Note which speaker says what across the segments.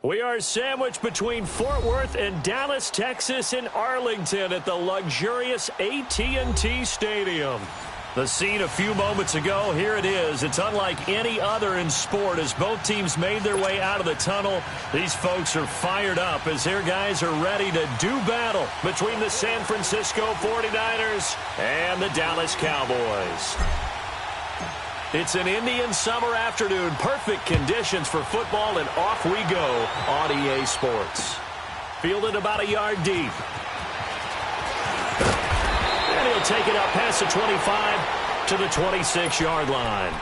Speaker 1: We are sandwiched between Fort Worth and Dallas, Texas, and Arlington at the luxurious AT&T Stadium. The scene a few moments ago, here it is. It's unlike any other in sport as both teams made their way out of the tunnel. These folks are fired up as their guys are ready to do battle between the San Francisco 49ers and the Dallas Cowboys. It's an Indian summer afternoon. Perfect conditions for football, and off we go on EA Sports. Fielded about a yard deep. And he'll take it up past the 25 to the 26-yard line.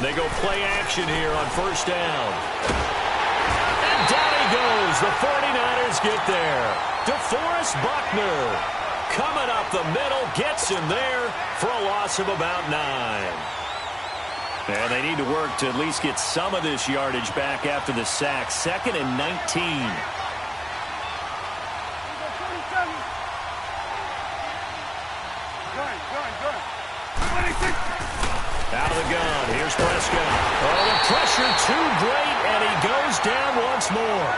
Speaker 1: They go play action here on first down. And down he goes. The 49ers get there. DeForest Buckner coming up the middle, gets him there for a loss of about 9. And they need to work to at least get some of this yardage back after the sack. 2nd and 19. Out of the gun. Here's Prescott. Oh, the pressure too great, and he goes down once more.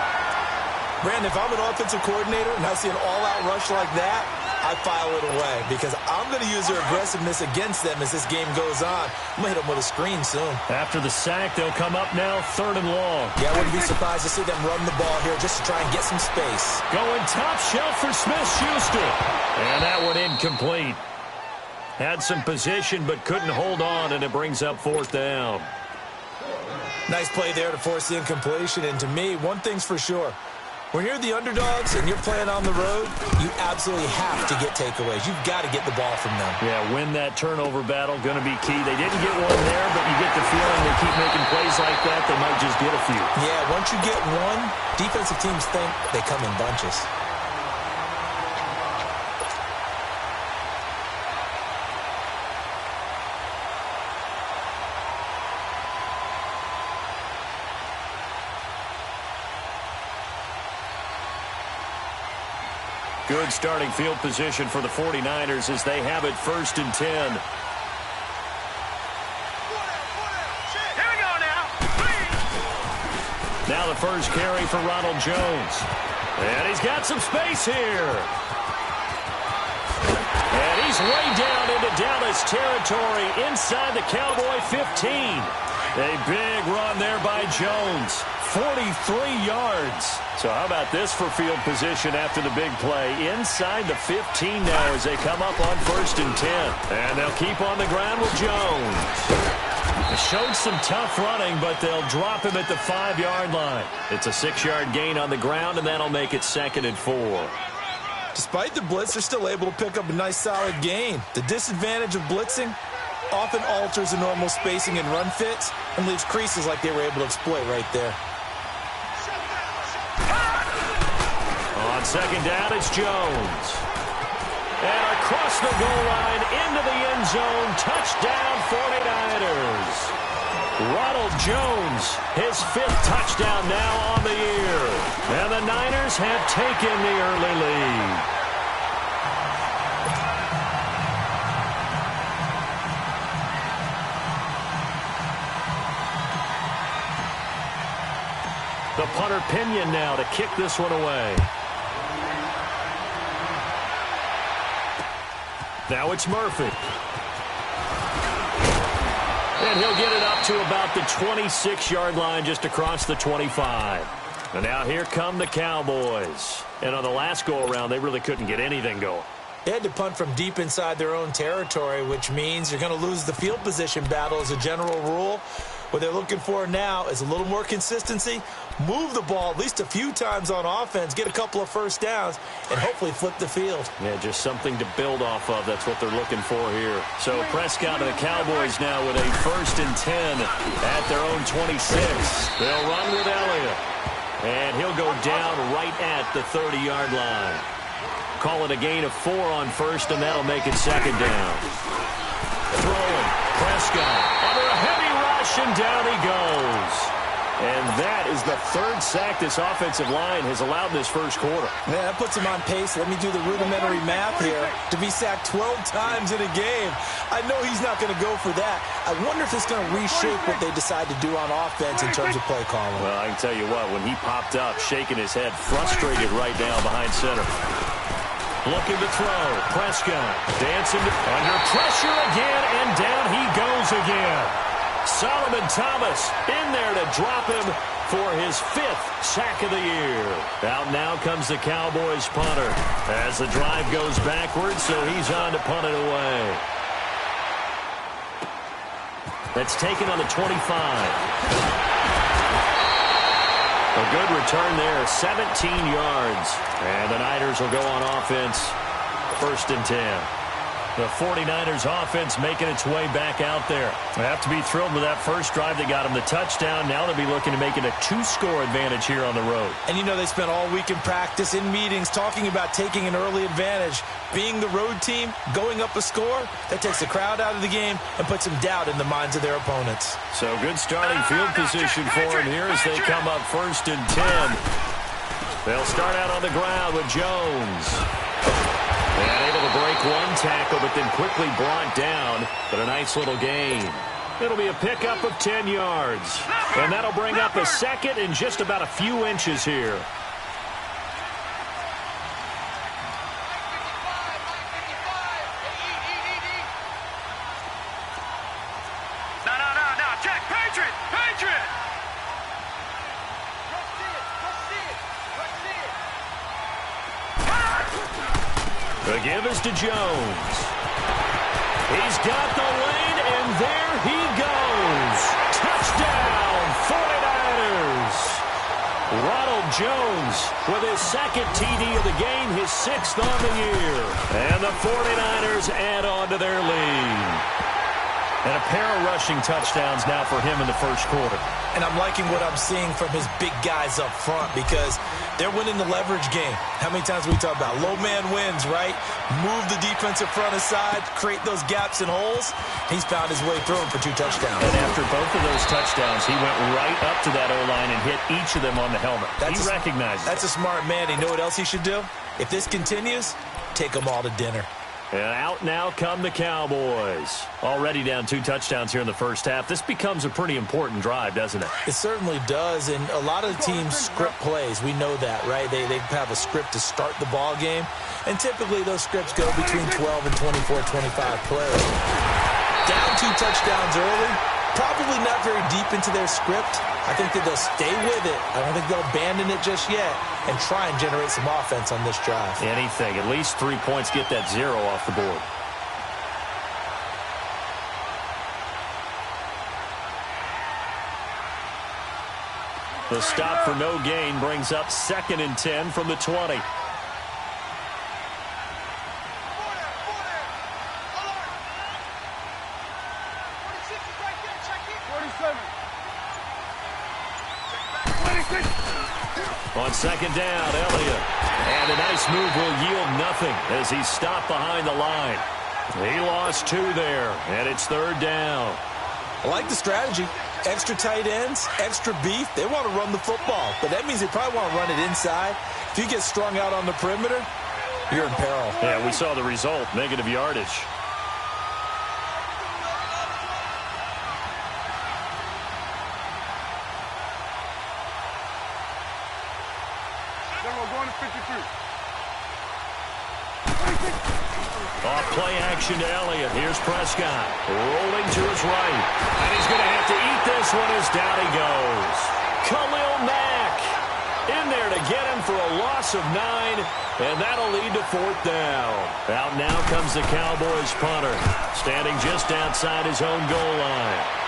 Speaker 2: Brandon, if I'm an offensive coordinator and I see an all-out rush like that, I file it away because I'm going to use their aggressiveness against them as this game goes on. I'm going to hit them with a screen soon.
Speaker 1: After the sack, they'll come up now 3rd and long.
Speaker 2: Yeah, I wouldn't be surprised to see them run the ball here just to try and get some space.
Speaker 1: Going top shelf for Smith-Schuster. And that one incomplete. Had some position but couldn't hold on, and it brings up 4th down.
Speaker 2: Nice play there to force the incompletion. And to me, one thing's for sure. When you're the underdogs and you're playing on the road, you absolutely have to get takeaways. You've got to get the ball from them.
Speaker 1: Yeah, win that turnover battle, going to be key. They didn't get one there, but you get the feeling they keep making plays like that, they might just get a few.
Speaker 2: Yeah, once you get one, defensive teams think they come in bunches.
Speaker 1: Good starting field position for the 49ers as they have it 1st and 10.
Speaker 3: Here we go now.
Speaker 1: Now the first carry for Ronald Jones. And he's got some space here. And he's way down into Dallas territory inside the Cowboy 15. A big run there by Jones. 43 yards. So how about this for field position after the big play? Inside the 15 now as they come up on 1st and 10. And they'll keep on the ground with Jones. They showed some tough running, but they'll drop him at the 5-yard line. It's a 6-yard gain on the ground, and that'll make it 2nd and 4.
Speaker 2: Despite the blitz, they're still able to pick up a nice solid gain. The disadvantage of blitzing often alters the normal spacing and run fits and leaves creases like they were able to exploit right there.
Speaker 1: On 2nd down, it's Jones. And across the goal line, into the end zone, touchdown 49ers. Ronald Jones, his 5th touchdown now on the year. And the Niners have taken the early lead. The punter Pinion now to kick this one away. Now it's Murphy. And he'll get it up to about the 26-yard line just across the 25. And now here come the Cowboys. And on the last go-around, they really couldn't get anything going.
Speaker 2: They had to punt from deep inside their own territory, which means you're going to lose the field position battle as a general rule. What they're looking for now is a little more consistency, move the ball at least a few times on offense, get a couple of first downs, and hopefully flip the field.
Speaker 1: Yeah, just something to build off of. That's what they're looking for here. So Prescott and the Cowboys now with a 1st and 10 at their own 26. They'll run with Elliott. And he'll go down right at the 30-yard line. Call it a gain of 4 on 1st, and that'll make it 2nd down. Throwing. Prescott under a heavy rush, and down he goes. is the third sack this offensive line has allowed in this first quarter.
Speaker 2: Man, that puts him on pace. Let me do the rudimentary math here. To be sacked 12 times in a game. I know he's not going to go for that. I wonder if it's going to reshape what they decide to do on offense in terms of play calling.
Speaker 1: Well, I can tell you what, when he popped up, shaking his head, frustrated right now behind center. Looking to throw. Prescott dancing under pressure again, and down he goes again. Solomon Thomas in there to drop him for his 5th sack of the year. Out now comes the Cowboys punter as the drive goes backwards, so he's on to punt it away. That's taken on the 25. A good return there, 17 yards. And the Niners will go on offense, 1st and 10. The 49ers offense making its way back out there. They have to be thrilled with that first drive. They got them the touchdown. Now they'll be looking to make it a 2-score advantage here on the road.
Speaker 2: And you know they spent all week in practice, in meetings, talking about taking an early advantage. Being the road team, going up a score, that takes the crowd out of the game and puts some doubt in the minds of their opponents.
Speaker 1: So good starting field position for them here as they come up 1st and 10. They'll start out on the ground with Jones. And able to break one tackle, but then quickly brought down. But a nice little gain. It'll be a pickup of 10 yards. And that'll bring up a 2nd and just about a few inches here.
Speaker 3: No. Check. Patriot.
Speaker 1: The give is to Jones. He's got the lane, and there he goes. Touchdown, 49ers. Ronald Jones with his 2nd TD of the game, his 6th on the year. And the 49ers add on to their lead. And a pair of rushing touchdowns now for him in the first quarter.
Speaker 2: And I'm liking what I'm seeing from his big guys up front because they're winning the leverage game. How many times we talk about low man wins, right? Move the defensive front aside, create those gaps and holes. He's found his way through them for 2 touchdowns.
Speaker 1: And after both of those touchdowns, he went right up to that O-line and hit each of them on the helmet. He recognized it.
Speaker 2: That's a smart man. You know what else he should do? If this continues, take them all to dinner.
Speaker 1: And out now come the Cowboys. Already down 2 touchdowns here in the first half. This becomes a pretty important drive, doesn't it?
Speaker 2: It certainly does, and a lot of teams script plays. We know that, right? They have a script to start the ball game, and typically those scripts go between 12 and 24, 25 plays. Down 2 touchdowns early, probably not very deep into their script. I think that they'll stay with it. I don't think they'll abandon it just yet and try and generate some offense on this drive.
Speaker 1: Anything. At least 3 points, get that 0 off the board. The stop for no gain brings up 2nd and 10 from the 20. On 2nd down, Elliott. And a nice move will yield nothing as he's stopped behind the line. He lost 2 there, and it's 3rd down.
Speaker 2: I like the strategy. Extra tight ends, extra beef. They want to run the football, but that means they probably want to run it inside. If you get strung out on the perimeter, you're in peril.
Speaker 1: Yeah, we saw the result, negative yardage. Off play action to Elliott. Here's Prescott. Rolling to his right. And he's going to have to eat this one as down he goes. Khalil Mack in there to get him for a loss of 9. And that'll lead to 4th down. Out now comes the Cowboys punter. Standing just outside his own goal line.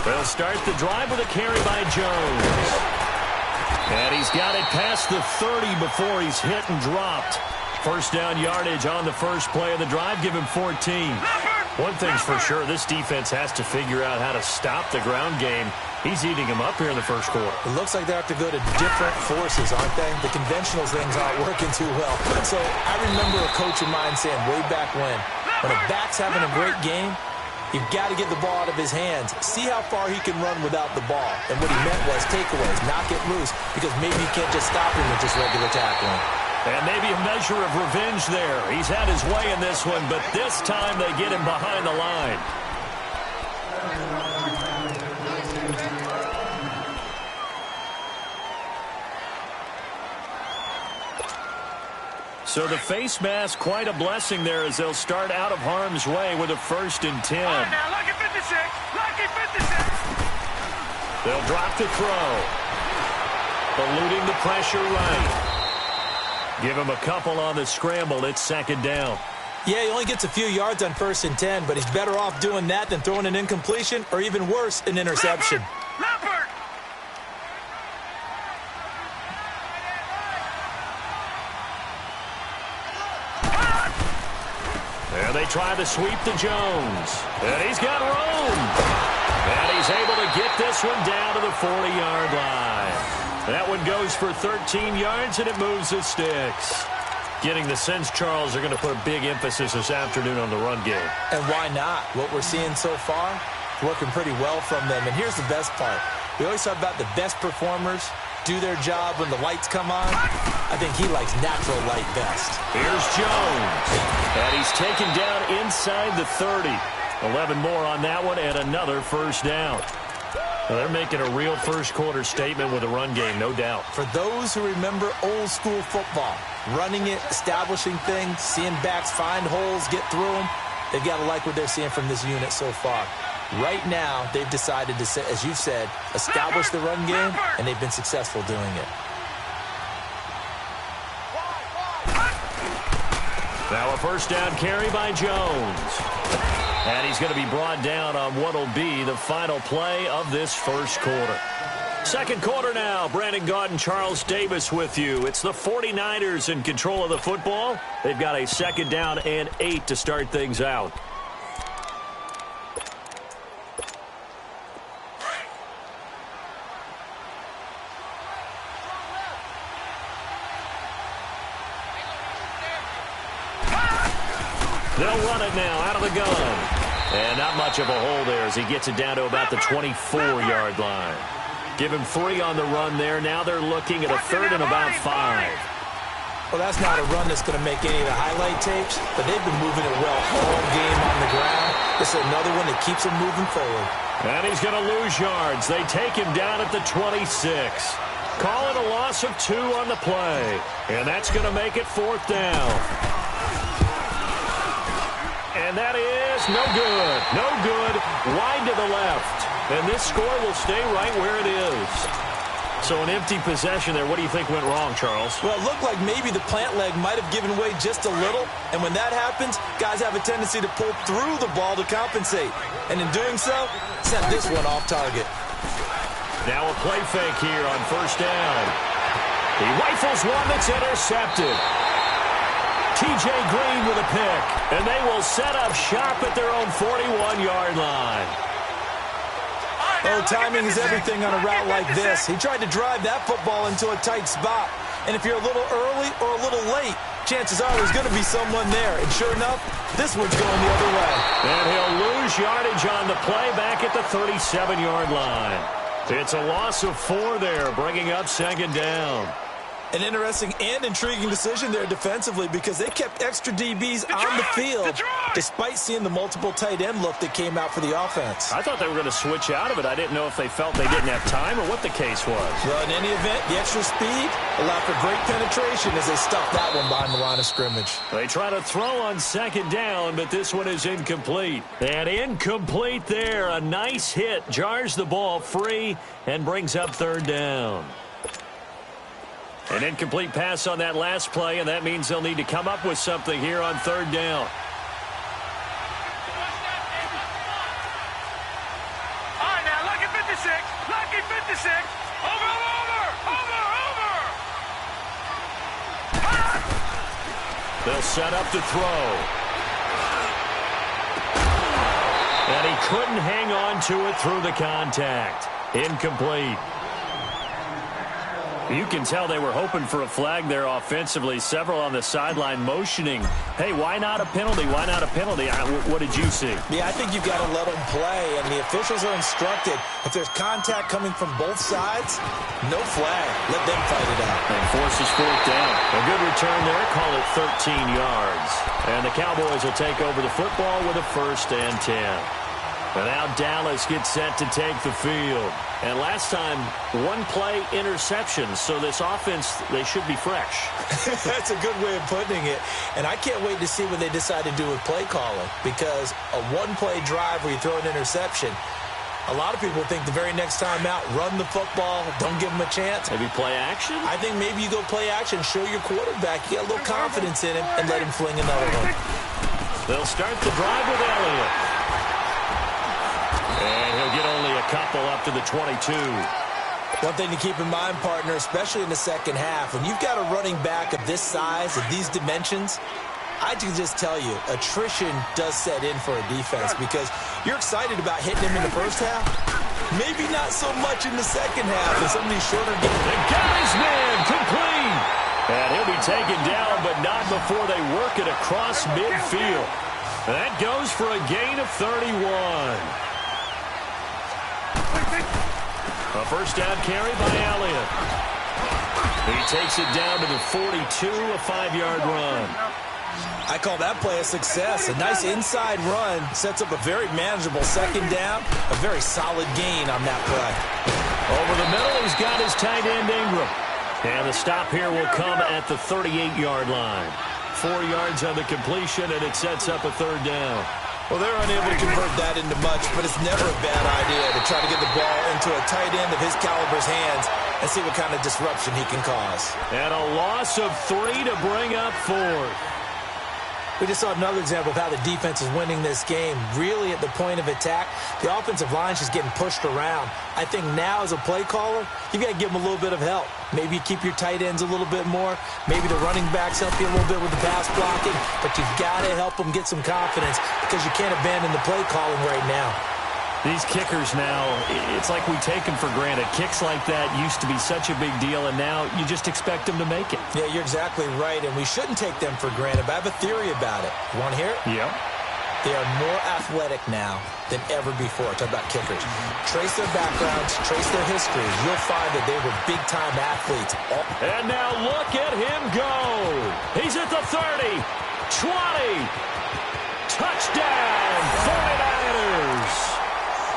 Speaker 1: They'll start the drive with a carry by Jones. And he's got it past the 30 before he's hit and dropped. First down yardage on the first play of the drive. Give him 14. One thing's for sure, this defense has to figure out how to stop the ground game. He's eating him up here in the first quarter.
Speaker 2: It looks like they have to go to different forces, aren't they? The conventional things aren't working too well. So I remember a coach of mine saying way back when a back's having a great game, you've got to get the ball out of his hands. See how far he can run without the ball. And what he meant was takeaways, knock it loose, because maybe you can't just stop him with just regular tackling.
Speaker 1: And maybe a measure of revenge there. He's had his way in this one, but this time they get him behind the line. So the face mask, quite a blessing there as they'll start out of harm's way with a 1st and 10.
Speaker 3: Now, lucky 56. Lucky 56.
Speaker 1: They'll drop the throw. Eluding the pressure right. Give him a couple on the scramble. It's 2nd down.
Speaker 2: Yeah, he only gets a few yards on 1st and 10, but he's better off doing that than throwing an incompletion or even worse, an interception.
Speaker 3: Leopard.
Speaker 1: There they try to sweep to Jones. And he's got room. And he's able to get this one down to the 40-yard line. That one goes for 13 yards, and it moves the sticks. Getting the sense, Charles, they're going to put a big emphasis this afternoon on the run game.
Speaker 2: And why not? What we're seeing so far, working pretty well from them. And here's the best part. We always talk about the best performers do their job when the lights come on. I think he likes natural light best.
Speaker 1: Here's Jones. And he's taken down inside the 30. 11 more on that one and another 1st down. Well, they're making a real first-quarter statement with a run game, no doubt.
Speaker 2: For those who remember old-school football, running it, establishing things, seeing backs find holes, get through them, they've got to like what they're seeing from this unit so far. Right now, they've decided to, as you've said, establish the run game, and they've been successful doing it.
Speaker 1: Now a 1st down carry by Jones. And he's going to be brought down on what will be the final play of this first quarter. Second quarter now. Brandon Gaudin, Charles Davis with you. It's the 49ers in control of the football. They've got a 2nd down and 8 to start things out. They'll run it now out of the gun. And not much of a hole there as he gets it down to about the 24-yard line. Give him 3 on the run there. Now they're looking at a 3rd and about 5.
Speaker 2: Well, that's not a run that's going to make any of the highlight tapes, but they've been moving it well all game on the ground. This is another one that keeps them moving forward.
Speaker 1: And he's going to lose yards. They take him down at the 26. Call it a loss of 2 on the play. And that's going to make it 4th down. And that is no good. No good. Wide to the left. And this score will stay right where it is. So an empty possession there. What do you think went wrong, Charles?
Speaker 2: Well, it looked like maybe the plant leg might have given way just a little. And when that happens, guys have a tendency to pull through the ball to compensate. And in doing so, sent this one off target.
Speaker 1: Now a play fake here on 1st down. He rifles one that's intercepted. T.J. Green with a pick. And they will set up shop at their own 41-yard line.
Speaker 2: Oh, timing is everything on a route like this. He tried to drive that football into a tight spot. And if you're a little early or a little late, chances are there's going to be someone there. And sure enough, this one's going the other way.
Speaker 1: And he'll lose yardage on the play back at the 37-yard line. It's a loss of 4 there, bringing up 2nd down.
Speaker 2: An interesting and intriguing decision there defensively because they kept extra DBs on the field despite seeing the multiple tight end look that came out for the offense.
Speaker 1: I thought they were going to switch out of it. I didn't know if they felt they didn't have time or what the case was.
Speaker 2: Well, in any event, the extra speed allowed for great penetration as they stuffed that one behind the line of scrimmage.
Speaker 1: They try to throw on 2nd down, but this one is incomplete. And incomplete there. A nice hit. Jars the ball free and brings up 3rd down. An incomplete pass on that last play, and that means they'll need to come up with something here on 3rd down.
Speaker 3: All right, now look
Speaker 1: They'll set up to throw. And he couldn't hang on to it through the contact. Incomplete. You can tell they were hoping for a flag there offensively. Several on the sideline motioning, hey, why not a penalty? Why not a penalty? What did you see?
Speaker 2: Yeah, I think you've got to let them play, and the officials are instructed. If there's contact coming from both sides, no flag. Let them fight it out.
Speaker 1: And forces fourth down. A good return there. Call it 13 yards. And the Cowboys will take over the football with a 1st and 10. And now Dallas gets set to take the field. And last time, one play interception. So this offense, they should be fresh.
Speaker 2: That's a good way of putting it. And I can't wait to see what they decide to do with play calling. Because a one-play drive where you throw an interception, a lot of people think the very next time out, run the football, don't give them a chance.
Speaker 1: Maybe play action?
Speaker 2: I think maybe you go play action, show your quarterback, you got a little confidence in him, and let him fling another one.
Speaker 1: They'll start the drive with Elliott. And he'll get only a couple up to the 22.
Speaker 2: One thing to keep in mind, partner, especially in the second half, when you've got a running back of this size, of these dimensions, I can just tell you, attrition does set in for a defense because you're excited about hitting him in the first half. Maybe not so much in the second half in some of these shorter games.
Speaker 1: They got his man complete. And he'll be taken down, but not before they work it across midfield. That goes for a gain of 31. A first down carry by Elliott. He takes it down to the 42, a 5-yard run.
Speaker 2: I call that play a success. A nice inside run sets up a very manageable second down, a very solid gain on that play.
Speaker 1: Over the middle, he's got his tight end Ingram. And the stop here will come at the 38-yard line. 4 yards on the completion, and it sets up a 3rd down.
Speaker 2: Well, they're unable to convert that into much, but it's never a bad idea to try to get the ball into a tight end of his caliber's hands and see what kind of disruption he can cause.
Speaker 1: And a loss of 3 to bring up 4th.
Speaker 2: We just saw another example of how the defense is winning this game. Really at the point of attack, the offensive line's just getting pushed around. I think now as a play caller, you've got to give them a little bit of help. Maybe you keep your tight ends a little bit more. Maybe the running backs help you a little bit with the pass blocking. But you've got to help them get some confidence because you can't abandon the play calling right now.
Speaker 1: These kickers now, it's like we take them for granted. Kicks like that used to be such a big deal, and now you just expect them to make it.
Speaker 2: Yeah, you're exactly right, and we shouldn't take them for granted, but I have a theory about it. You want to hear it?
Speaker 1: Yep.
Speaker 2: They are more athletic now than ever before. Talk about kickers. Trace their backgrounds, trace their histories. You'll find that they were big-time athletes.
Speaker 1: And now look at him go. He's at the 30, 20. Touchdown, 49ers.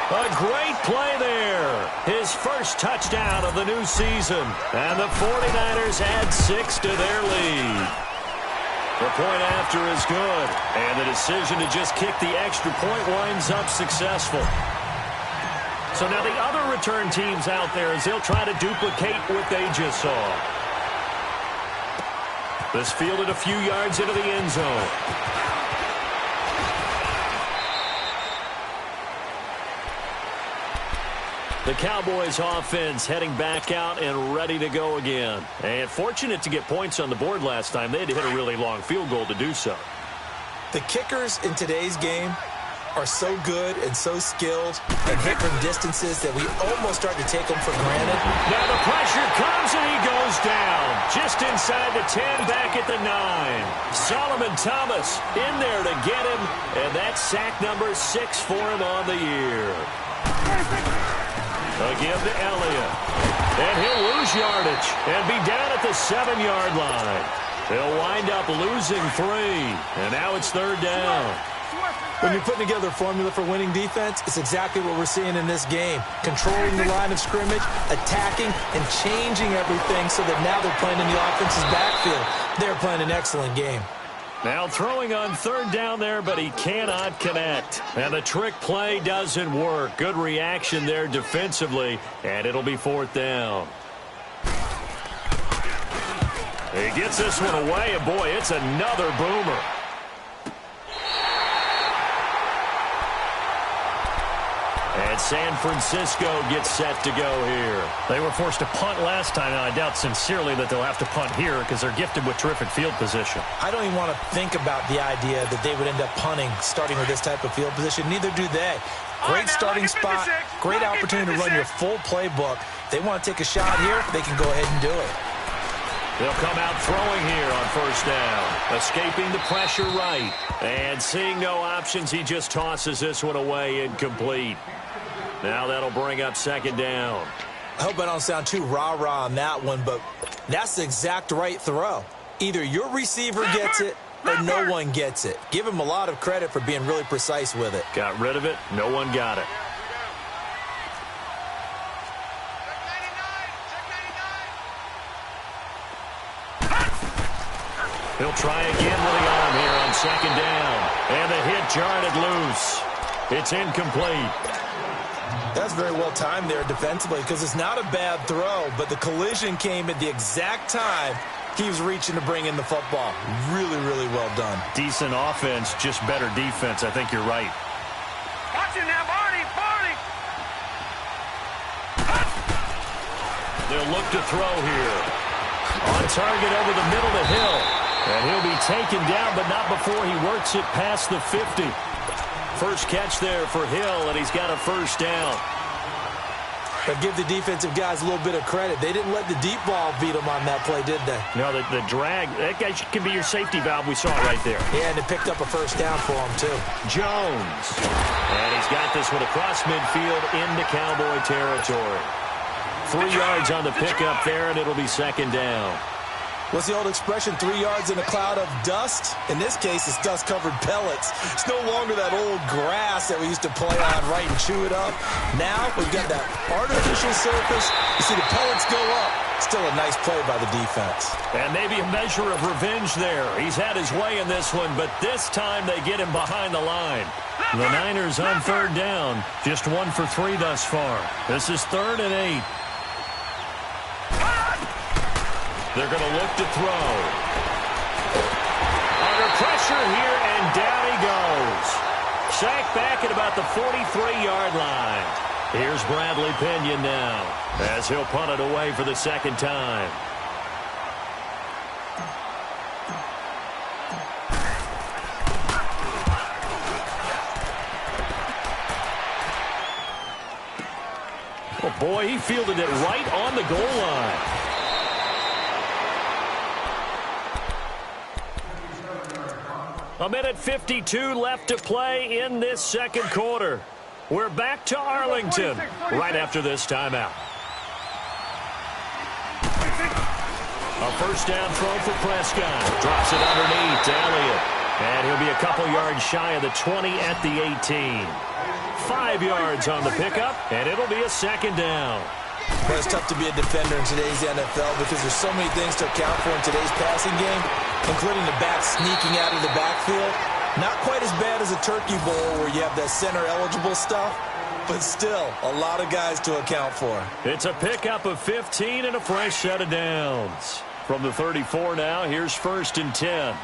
Speaker 1: A great play there. His first touchdown of the new season. And the 49ers add 6 to their lead. The point after is good. And the decision to just kick the extra point winds up successful. So now the other return teams out there as they'll try to duplicate what they just saw. This fielded a few yards into the end zone. The Cowboys offense heading back out and ready to go again. And fortunate to get points on the board last time. They had to hit a really long field goal to do so.
Speaker 2: The kickers in today's game are so good and so skilled and hit from distances that we almost start to take them for granted.
Speaker 1: Now the pressure comes and he goes down. Just inside the 10, back at the 9. Solomon Thomas in there to get him. And that's sack number 6 for him on the year. Again to Elliott. And he'll lose yardage and be down at the 7-yard line. They'll wind up losing 3. And now it's 3rd down.
Speaker 2: When you're putting together a formula for winning defense, it's exactly what we're seeing in this game. Controlling the line of scrimmage, attacking, and changing everything so that now they're playing in the offense's backfield. They're playing an excellent game.
Speaker 1: Now throwing on 3rd down there, but he cannot connect. And the trick play doesn't work. Good reaction there defensively, and it'll be 4th down. He gets this one away, and boy, it's another boomer. And San Francisco gets set to go here.
Speaker 4: They were forced to punt last time, and I doubt sincerely that they'll have to punt here because they're gifted with terrific field position.
Speaker 2: I don't even want to think about the idea that they would end up punting starting with this type of field position. Neither do they. Great starting spot, great opportunity to run your full playbook. They want to take a shot here, they can go ahead and do it.
Speaker 1: They'll come out throwing here on first down. Escaping the pressure right. And seeing no options, he just tosses this one away incomplete. Now that'll bring up second down.
Speaker 2: I hope I don't sound too rah-rah on that one, but that's the exact right throw. Either your receiver gets it or no one gets it. Give him a lot of credit for being really precise with it.
Speaker 1: Got rid of it. No one got it. He'll try again with the arm here on second down. And the hit jarred it loose. It's incomplete.
Speaker 2: That's very well timed there defensively because it's not a bad throw, but the collision came at the exact time he was reaching to bring in the football. Really, really well done.
Speaker 4: Decent offense, just better defense. I think you're right.
Speaker 3: Watch it now, Barney! Barney!
Speaker 1: They'll look to throw here. On target over the middle to Hill. And he'll be taken down, but not before he works it past the 50. First catch there for Hill, and he's got a first down.
Speaker 2: But give the defensive guys a little bit of credit. They didn't let the deep ball beat them on that play, did they?
Speaker 4: No, the drag, that guy can be your safety valve. We saw it right there.
Speaker 2: Yeah, and they picked up a first down for him, too.
Speaker 1: Jones. And he's got this one across midfield into Cowboy territory. 3 yards on the pickup there, and it'll be second down.
Speaker 2: What's the old expression, 3 yards in a cloud of dust? In this case, it's dust-covered pellets. It's no longer that old grass that we used to play on, right, and chew it up. Now, we've got that artificial surface. You see the pellets go up. Still a nice play by the defense.
Speaker 1: And maybe a measure of revenge there. He's had his way in this one, but this time they get him behind the line. The Niners on third down. Just 1 for 3 thus far. This is 3rd and 8. They're going to look to throw. Under pressure here, and down he goes. Sacked back at about the 43-yard line. Here's Bradley Pinion now, as he'll punt it away for the second time. Oh, boy, he fielded it right on the goal line. A minute 52 left to play in this second quarter. We're back to Arlington right after this timeout. A first down throw for Prescott. Drops it underneath to Elliott. And he'll be a couple yards shy of the 20 at the 18. 5 yards on the pickup, and it'll be a second down.
Speaker 2: Well, it's tough to be a defender in today's NFL because there's so many things to account for in today's passing game, including the back sneaking out of the backfield. Not quite as bad as a turkey bowl where you have that center-eligible stuff, but still a lot of guys to account for.
Speaker 1: It's a pickup of 15 and a fresh set of downs. From the 34 now, here's 1st and 10.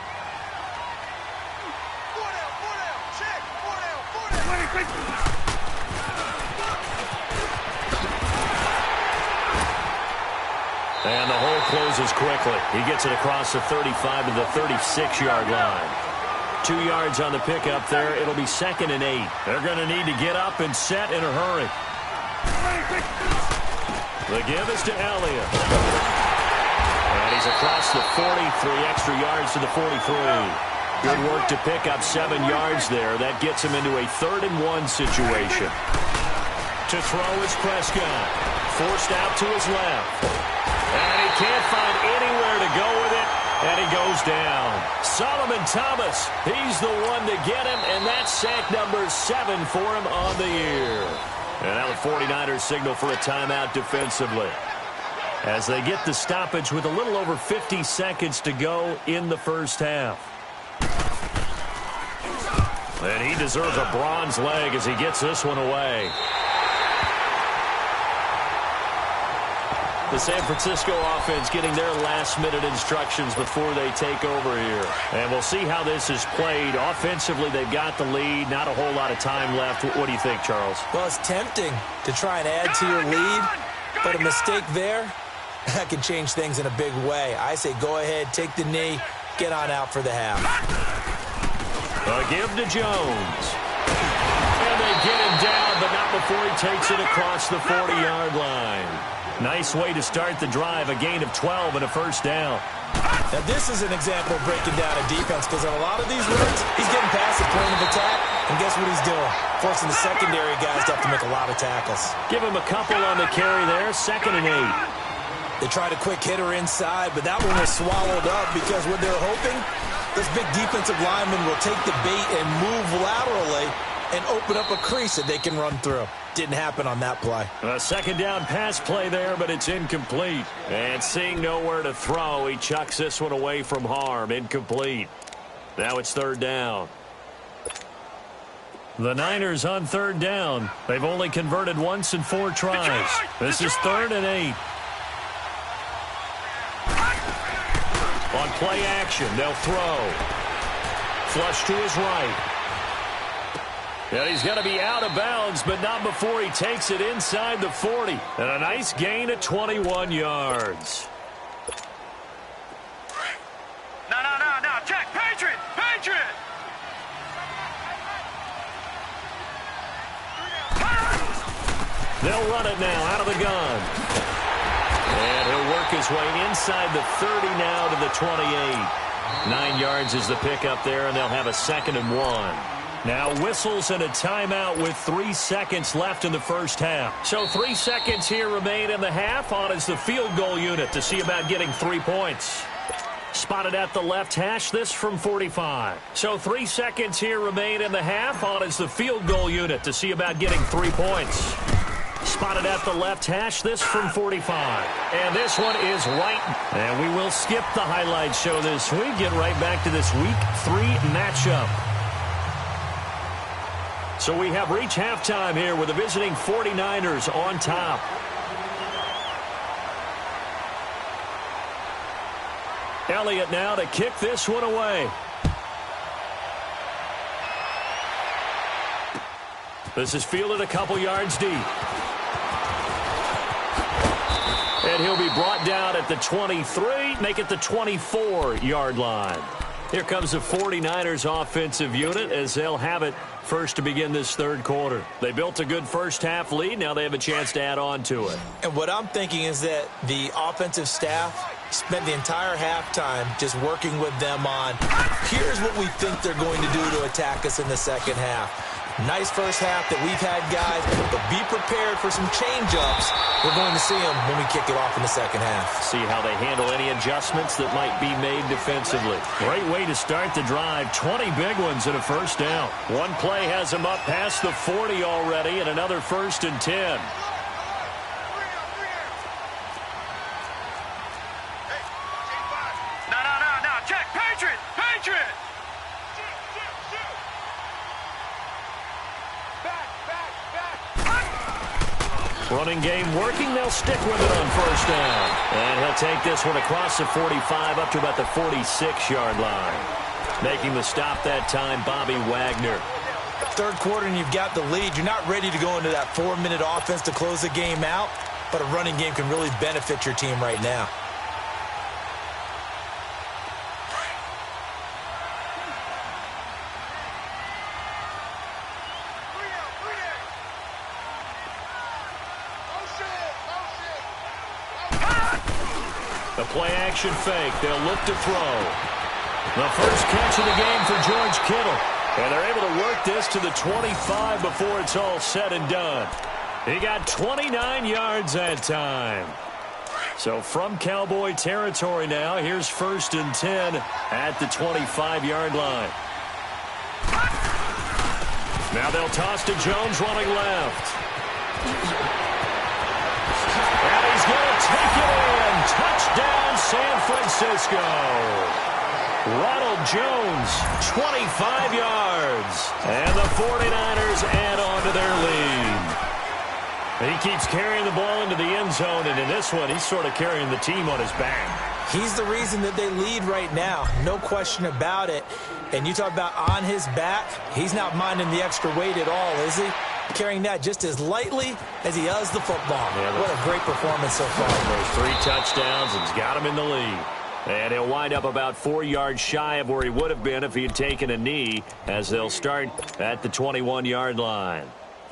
Speaker 1: And the hole closes quickly. He gets it across the 35 to the 36-yard line. 2 yards on the pickup there. It'll be 2nd and 8. They're going to need to get up and set in a hurry. The give is to Elliott. And he's across the 40, 3 extra yards to the 43. Good work to pick up 7 yards there. That gets him into a 3rd and 1 situation. To throw is Prescott. Forced out to his left. And he can't find anywhere to go with it, and he goes down. Solomon Thomas, he's the one to get him, and that's sack number 7 for him on the year. And now the 49ers signal for a timeout defensively, as they get the stoppage with a little over 50 seconds to go in the first half. And he deserves a bronze leg as he gets this one away. The San Francisco offense getting their last-minute instructions before they take over here. And we'll see how this is played. Offensively, they've got the lead. Not a whole lot of time left. What do you think, Charles?
Speaker 2: Well, it's tempting to try and add to your lead, but a mistake there, that can change things in a big way. I say go ahead, take the knee, get on out for the half.
Speaker 1: A give to Jones. And they get him down, but not before he takes it across the 40-yard line. Nice way to start the drive, a gain of 12 and a first down.
Speaker 2: Now, this is an example of breaking down a defense, because on a lot of these runs, he's getting past the point of attack, and guess what he's doing? Forcing the secondary guys to have to make a lot of tackles.
Speaker 1: Give him a couple on the carry there, 2nd and 8.
Speaker 2: They tried a quick hitter inside, but that one was swallowed up because what they're hoping, this big defensive lineman will take the bait and move laterally and open up a crease that they can run through. Didn't happen on that play.
Speaker 1: A 2nd down pass play there, but it's incomplete. And seeing nowhere to throw, he chucks this one away from harm. Incomplete. Now it's 3rd down. The Niners on 3rd down. They've only converted once in 4 tries. This is 3rd and 8. On play action, they'll throw. Flush to his right. And he's going to be out of bounds, but not before he takes it inside the 40. And a nice gain at 21 yards.
Speaker 3: No. Check. Patriot.
Speaker 1: They'll run it now out of the gun. And he'll work his way inside the 30 now to the 28. 9 yards is the pickup there, and they'll have a 2nd and 1. Now whistles and a timeout with 3 seconds left in the first half. So 3 seconds here remain in the half. On is the field goal unit to see about getting 3 points. Spotted at the left hash, this from 45. So 3 seconds here remain in the half. On is the field goal unit to see about getting 3 points. Spotted at the left hash, this from 45. And this one is right. And we will skip the highlight show this week. Get right back to this Week 3 matchup. So we have reached halftime here with the visiting 49ers on top. Elliott now to kick this one away. This is fielded a couple yards deep. And he'll be brought down at the 23, make it the 24-yard line. Here comes the 49ers offensive unit as they'll have it first to begin this 3rd quarter. They built a good first half lead. Now they have a chance to add on to it.
Speaker 2: And what I'm thinking is that the offensive staff spent the entire halftime just working with them on, here's what we think they're going to do to attack us in the 2nd half. Nice first half that we've had, guys, but be prepared for some change-ups. We're going to see them when we kick it off in the 2nd half.
Speaker 1: See how they handle any adjustments that might be made defensively. Great way to start the drive. 20 big ones and a first down. One play has them up past the 40 already, and another 1st and 10.
Speaker 3: No. Check. Patriot.
Speaker 1: Running game working. They'll stick with it on 1st down. And he'll take this one across the 45 up to about the 46-yard line. Making the stop that time, Bobby Wagner.
Speaker 2: 3rd quarter and you've got the lead. You're not ready to go into that 4-minute offense to close the game out, but a running game can really benefit your team right now.
Speaker 1: The play-action fake. They'll look to throw. The first catch of the game for George Kittle. And they're able to work this to the 25 before it's all said and done. He got 29 yards that time. So from Cowboy territory now, here's 1st and 10 at the 25-yard line. Now they'll toss to Jones running left. And he's going to take it in. Touchdown, San Francisco. Ronald Jones, 25 yards. And the 49ers add on to their lead. He keeps carrying the ball into the end zone, and in this one, he's sort of carrying the team on his back.
Speaker 2: He's the reason that they lead right now. No question about it. And you talk about on his back, he's not minding the extra weight at all, is he? Carrying that just as lightly as he does the football. Yeah, what a great performance so far.
Speaker 1: Those 3 touchdowns, and he's got him in the lead. And he'll wind up about 4 yards shy of where he would have been if he had taken a knee, as they'll start at the 21-yard line.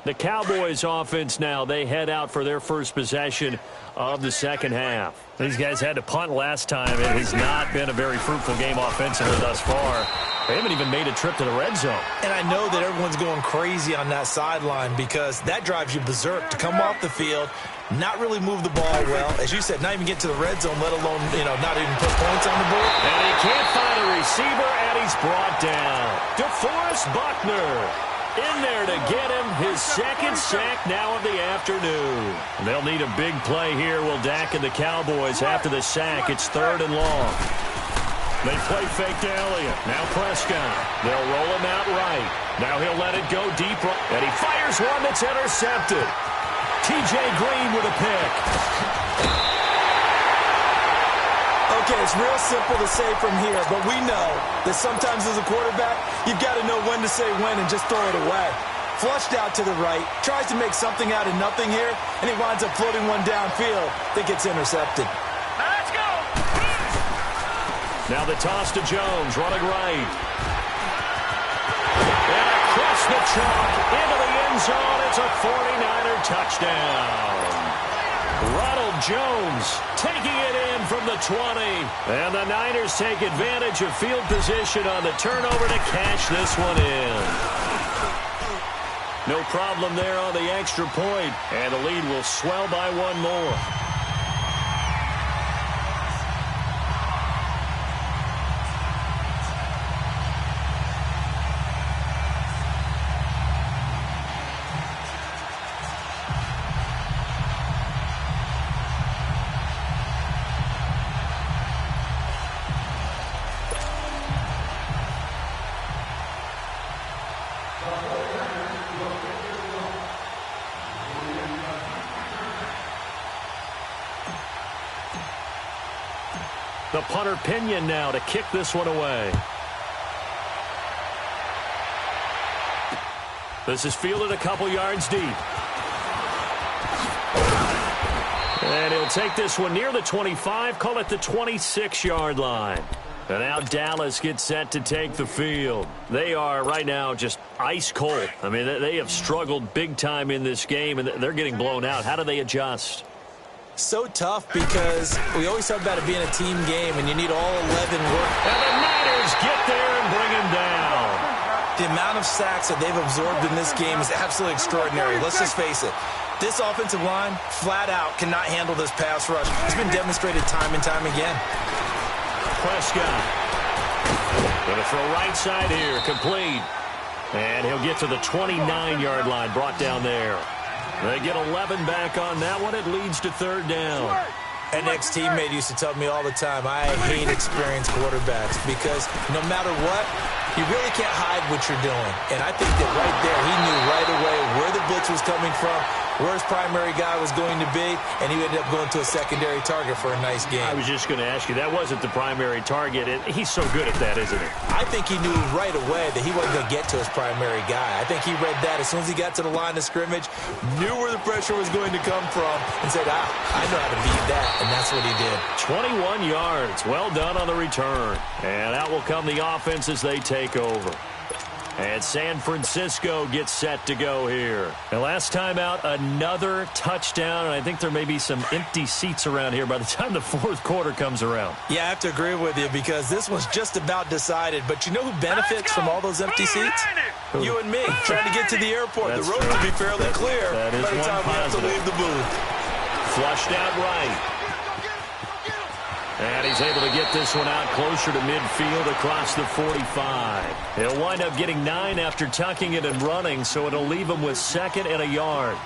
Speaker 1: The Cowboys offense now, they head out for their first possession of the second half.
Speaker 4: These guys had to punt last time. It has not been a very fruitful game offensively thus far. They haven't even made a trip to the red zone.
Speaker 2: And I know that everyone's going crazy on that sideline because that drives you berserk to come off the field, not really move the ball well. As you said, not even get to the red zone, let alone, not even put points on the board.
Speaker 1: And he can't find a receiver, and he's brought down. DeForest Buckner in there to get him his second sack now of the afternoon. They'll need a big play here, will Dak and the Cowboys after the sack. It's 3rd and long. They play fake to Elliott. Now Prescott. They'll roll him out right. Now he'll let it go deep, and he fires one that's intercepted. T.J. Green with a pick.
Speaker 2: Okay, it's real simple to say from here, but we know that sometimes as a quarterback, you've got to know when to say when and just throw it away. Flushed out to the right, tries to make something out of nothing here, and he winds up floating one downfield that gets intercepted.
Speaker 3: Let's go!
Speaker 1: Now the toss to Jones, running right. And across the chalk, into the end zone, it's a 49er touchdown. Ronald Jones taking it in from the 20. And the Niners take advantage of field position on the turnover to cash this one in. No problem there on the extra point, and the lead will swell by one more. The punter Pinion now to kick this one away. This is fielded a couple yards deep. And he'll take this one near the 25, call it the 26-yard line. And now Dallas gets set to take the field. They are right now just ice cold. I mean, they have struggled big time in this game, and they're getting blown out. How do they adjust?
Speaker 2: So tough because we always talk about it being a team game, and you need all 11 work.
Speaker 1: And the Niners get there and bring him down.
Speaker 2: The amount of sacks that they've absorbed in this game is absolutely extraordinary. Let's just face it. This offensive line, flat out, cannot handle this pass rush. It's been demonstrated time and time again.
Speaker 1: Prescott. Going to throw right side here, complete. And he'll get to the 29-yard line, brought down there. They get 11 back on that one. It leads to 3rd down.
Speaker 2: An ex-teammate used to tell me all the time, I hate experienced quarterbacks because no matter what, you really can't hide what you're doing. And I think that right there, he knew right away where the blitz was coming from, where his primary guy was going to be, and he ended up going to a secondary target for a nice game.
Speaker 1: I was just going to ask you, that wasn't the primary target. He's so good at that, isn't he?
Speaker 2: I think he knew right away that he wasn't going to get to his primary guy. I think he read that as soon as he got to the line of scrimmage, knew where the pressure was going to come from, and said, I know how to beat that, and that's what he did.
Speaker 1: 21 yards. Well done on the return. And out will come the offense as they take over. And San Francisco gets set to go here. And last time out, another touchdown. And I think there may be some empty seats around here by the time the 4th quarter comes around.
Speaker 2: Yeah, I have to agree with you because this was just about decided. But you know who benefits from all those empty seats? You and me, trying to get to the airport.
Speaker 1: That's
Speaker 2: the road will be fairly clear
Speaker 1: by the time we have to leave
Speaker 2: the booth.
Speaker 1: Flushed out right. And he's able to get this one out closer to midfield across the 45. He'll wind up getting 9 after tucking it and running, so it'll leave him with 2nd and a yard.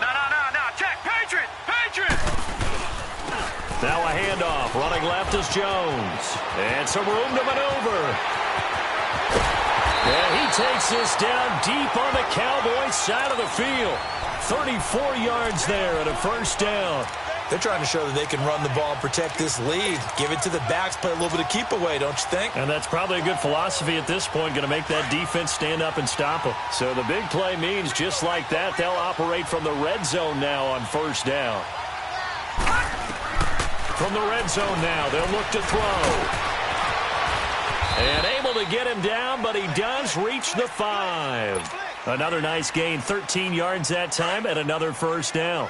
Speaker 3: No, check, Patriot!
Speaker 1: Now a handoff, running left is Jones. And some room to maneuver. And he takes this down deep on the Cowboys side of the field. 34 yards there and a first down.
Speaker 2: They're trying to show that they can run the ball and protect this lead. Give it to the backs, play a little bit of keep away, don't you think?
Speaker 1: And that's probably a good philosophy at this point, going to make that defense stand up and stop them. So the big play means just like that, they'll operate from the red zone now on first down. From the red zone now, they'll look to throw. And able to get him down, but he does reach the 5. Another nice gain, 13 yards that time, and another first down.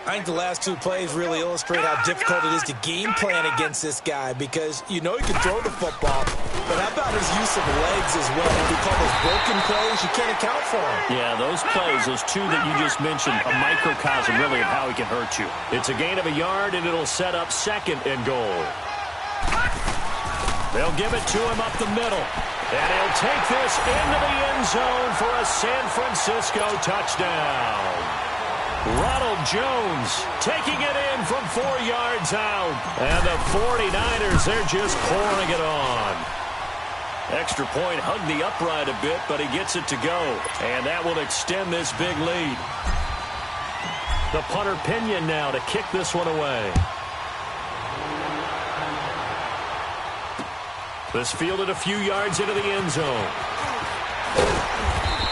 Speaker 2: I think the last two plays really illustrate how difficult it is to game plan against this guy because you know he can throw the football, but how about his use of legs as well? What we call those broken plays, you can't account for them.
Speaker 1: Yeah, those plays, those two that you just mentioned, a microcosm really of how he can hurt you. It's a gain of a yard, and it'll set up second and goal. They'll give it to him up the middle, and he'll take this into the end zone for a San Francisco touchdown. Ronald Jones taking it in from 4 yards out. And the 49ers, they're just pouring it on. Extra point, hugged the upright a bit, but he gets it to go. And that will extend this big lead. The punter Pinion now to kick this one away. This fielded a few yards into the end zone.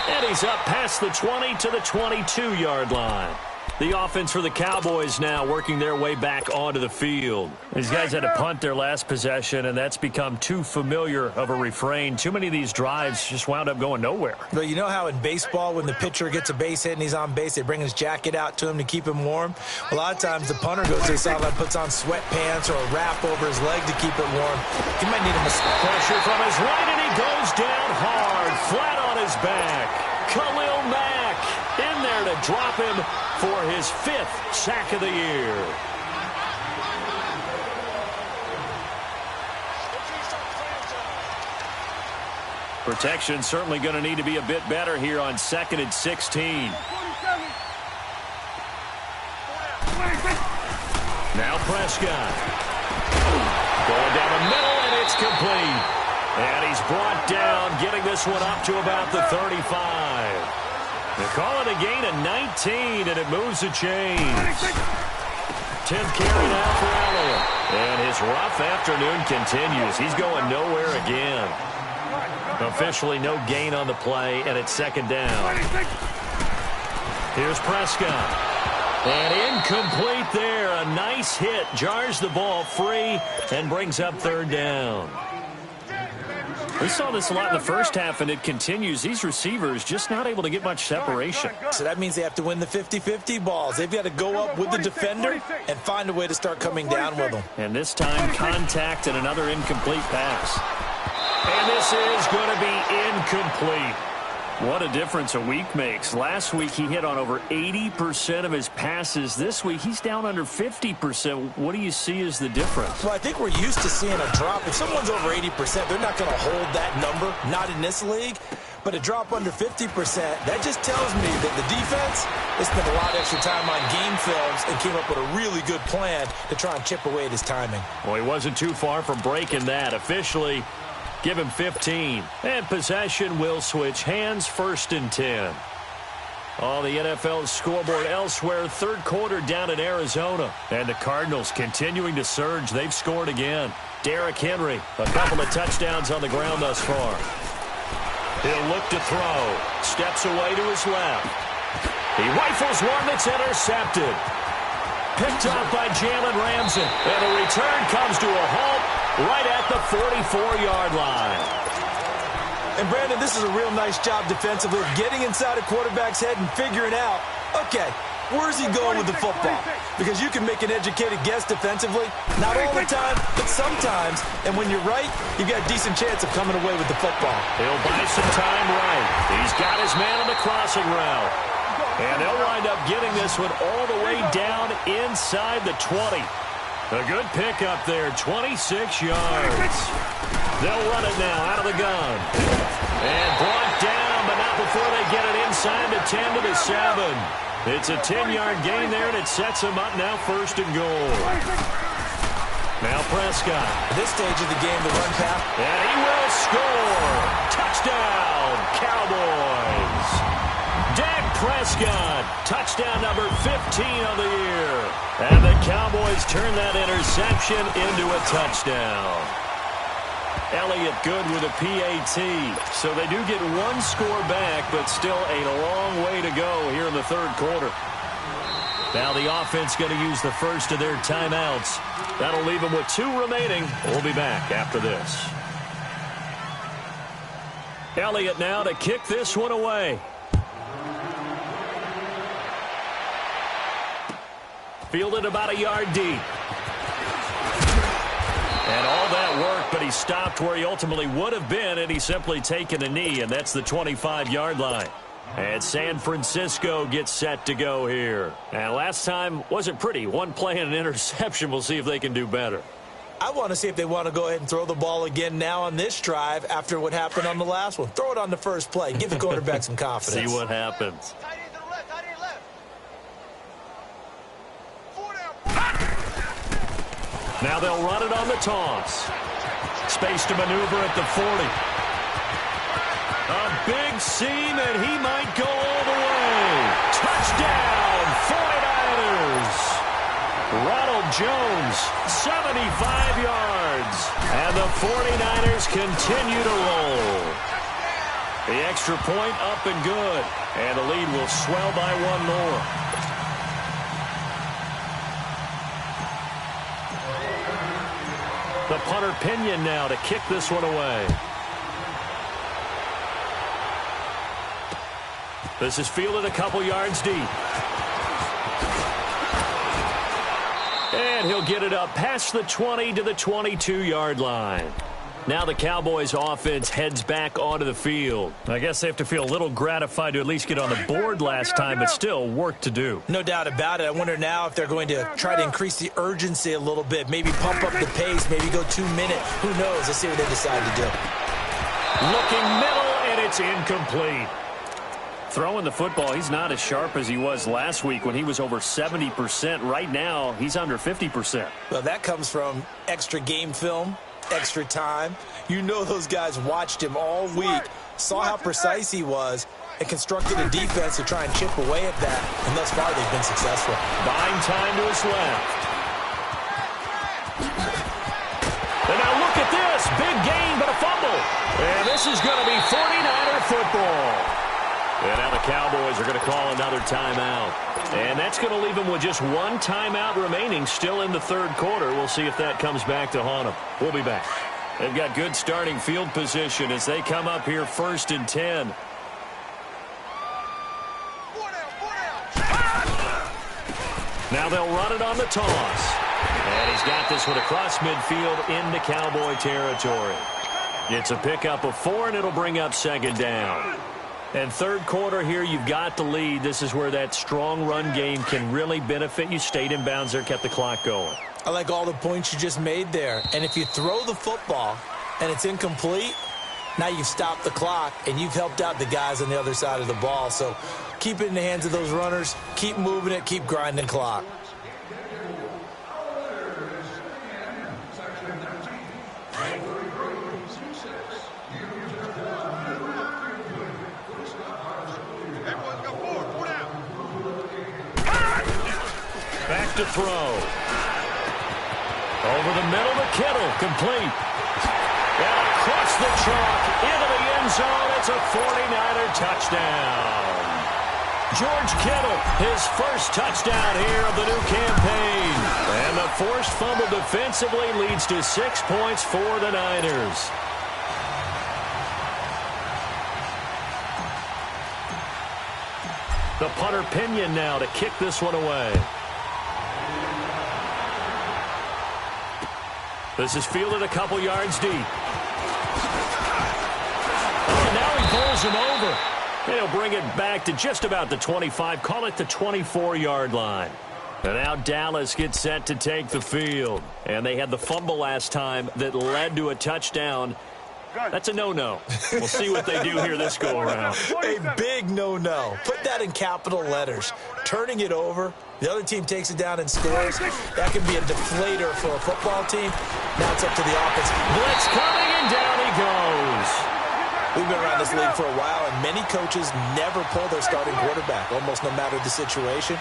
Speaker 1: And he's up past the 20 to the 22-yard line. The offense for the Cowboys now working their way back onto the field. These guys had to punt their last possession, and that's become too familiar of a refrain. Too many of these drives just wound up going nowhere.
Speaker 2: But you know how in baseball when the pitcher gets a base hit and he's on base, they bring his jacket out to him to keep him warm? A lot of times the punter goes to the sideline, puts on sweatpants or a wrap over his leg to keep it warm. He might need a pressure
Speaker 1: from his right, and he goes down hard, flat on his back. Khalil Mack in there to drop him for his 5th sack of the year. Protection certainly going to need to be a bit better here on 2nd and 16. Now Prescott. Going down the middle, and it's complete. And he's brought down, getting this one up to about the 35. They call it a gain of 19, and it moves the chains. 10th carry now for Elliott. And his rough afternoon continues. He's going nowhere again. Officially no gain on the play, and it's second down. Here's Prescott. And incomplete there. A nice hit. Jars the ball free and brings up third down. We saw this a lot in the first half, and it continues. These receivers just not able to get much separation.
Speaker 2: So that means they have to win the 50-50 balls. They've got to go up with the defender and find a way to start coming down with them.
Speaker 1: And this time, contact and another incomplete pass. And this is going to be incomplete. What a difference a week makes. Last week, he hit on over 80% of his passes. This week, he's down under 50%. What do you see as the difference?
Speaker 2: Well, I think we're used to seeing a drop. If someone's over 80%, they're not going to hold that number, not in this league. But a drop under 50%, that just tells me that the defense has spent a lot of extra time on game films and came up with a really good plan to try and chip away at his timing.
Speaker 1: Well, he wasn't too far from breaking that. Officially, give him 15. And possession will switch hands, 1st and 10. On the NFL scoreboard elsewhere, third quarter down in Arizona. And the Cardinals continuing to surge. They've scored again. Derrick Henry, a couple of touchdowns on the ground thus far. He'll look to throw. Steps away to his left. He rifles one that's intercepted. Picked off by Jalen Ramsey. And a return comes to a halt right at the 44-yard line.
Speaker 2: And, Brandon, this is a real nice job defensively of getting inside a quarterback's head and figuring out, okay, where's he going with the football? Because you can make an educated guess defensively. Not all the time, but sometimes. And when you're right, you've got a decent chance of coming away with the football.
Speaker 1: He'll buy some time right. He's got his man on the crossing route. And they'll wind up getting this one all the way down inside the 20. A good pickup there, 26 yards. They'll run it now out of the gun. And brought down, but not before they get it inside the 10 to the 7. It's a 10-yard gain there, and it sets them up now 1st and goal. Now Prescott.
Speaker 2: At this stage of the game, the run pass.
Speaker 1: And he will score. Touchdown, Cowboys. touchdown number 15 of the year. And the Cowboys turn that interception into a touchdown. Elliott good with a PAT. So they do get one score back, but still a long way to go here in the third quarter. Now the offense going to use the first of their timeouts. That'll leave them with 2 remaining. We'll be back after this. Elliott now to kick this one away. Fielded about a yard deep. And all that work, but he stopped where he ultimately would have been, and he's simply taken a knee, and that's the 25-yard line. And San Francisco gets set to go here. And last time wasn't pretty. One play and an interception. We'll see if they can do better.
Speaker 2: I want to see if they want to go ahead and throw the ball again now on this drive after what happened on the last one. Throw it on the first play. Give the quarterback some confidence.
Speaker 1: See what happens. Now they'll run it on the toss. Space to maneuver at the 40. A big seam, and he might go all the way. Touchdown, 49ers. Ronald Jones, 75 yards. And the 49ers continue to roll. The extra point up and good. And the lead will swell by 1 more. The punter Pinion now to kick this one away. This is fielded a couple yards deep. And he'll get it up past the 20 to the 22-yard line. Now the Cowboys offense heads back onto the field. I guess they have to feel a little gratified to at least get on the board last time, but still work to do.
Speaker 2: No doubt about it. I wonder now if they're going to try to increase the urgency a little bit, maybe pump up the pace, maybe go 2 minute. Who knows? Let's see what they decide to do.
Speaker 1: Looking middle, and it's incomplete. Throwing the football, he's not as sharp as he was last week when he was over 70%. Right now, he's under 50%.
Speaker 2: Well, that comes from extra game film, extra time. You know those guys watched him all week, saw how precise he was, and constructed a defense to try and chip away at that. And thus far, they've been successful.
Speaker 1: Buying time to his left. And now look at this. Big gain, but a fumble. And this is going to be 49er football. And now the Cowboys are going to call another timeout. And that's going to leave them with just 1 timeout remaining still in the third quarter. We'll see if that comes back to haunt them. We'll be back. They've got good starting field position as they come up here 1st and 10. Now they'll run it on the toss. And he's got this one across midfield into Cowboy territory. It's a pickup of 4, and it'll bring up 2nd down. And third quarter here, you've got the lead. This is where that strong run game can really benefit you. Stayed in bounds there, kept the clock going.
Speaker 2: I like all the points you just made there. And if you throw the football and it's incomplete, now you've stopped the clock and you've helped out the guys on the other side of the ball. So keep it in the hands of those runners. Keep moving it. Keep grinding clock.
Speaker 1: Back to throw. Over the middle to Kittle. Complete. And across the chalk into the end zone. It's a 49er touchdown. George Kittle, his first touchdown here of the new campaign. And the forced fumble defensively leads to 6 points for the Niners. The punter Pinion now to kick this one away. This is fielded a couple yards deep. Oh, now he pulls him over. And he'll bring it back to just about the 25. Call it the 24-yard line. And now Dallas gets set to take the field. And they had the fumble last time that led to a touchdown. That's a no-no. We'll see what they do here this go-around.
Speaker 2: A big no-no. Put that in capital letters. Turning it over, the other team takes it down and scores. That can be a deflator for a football team. Now it's up to the offense.
Speaker 1: Blitz coming, and down he goes.
Speaker 2: We've been around this league for a while, and many coaches never pull their starting quarterback, almost no matter the situation.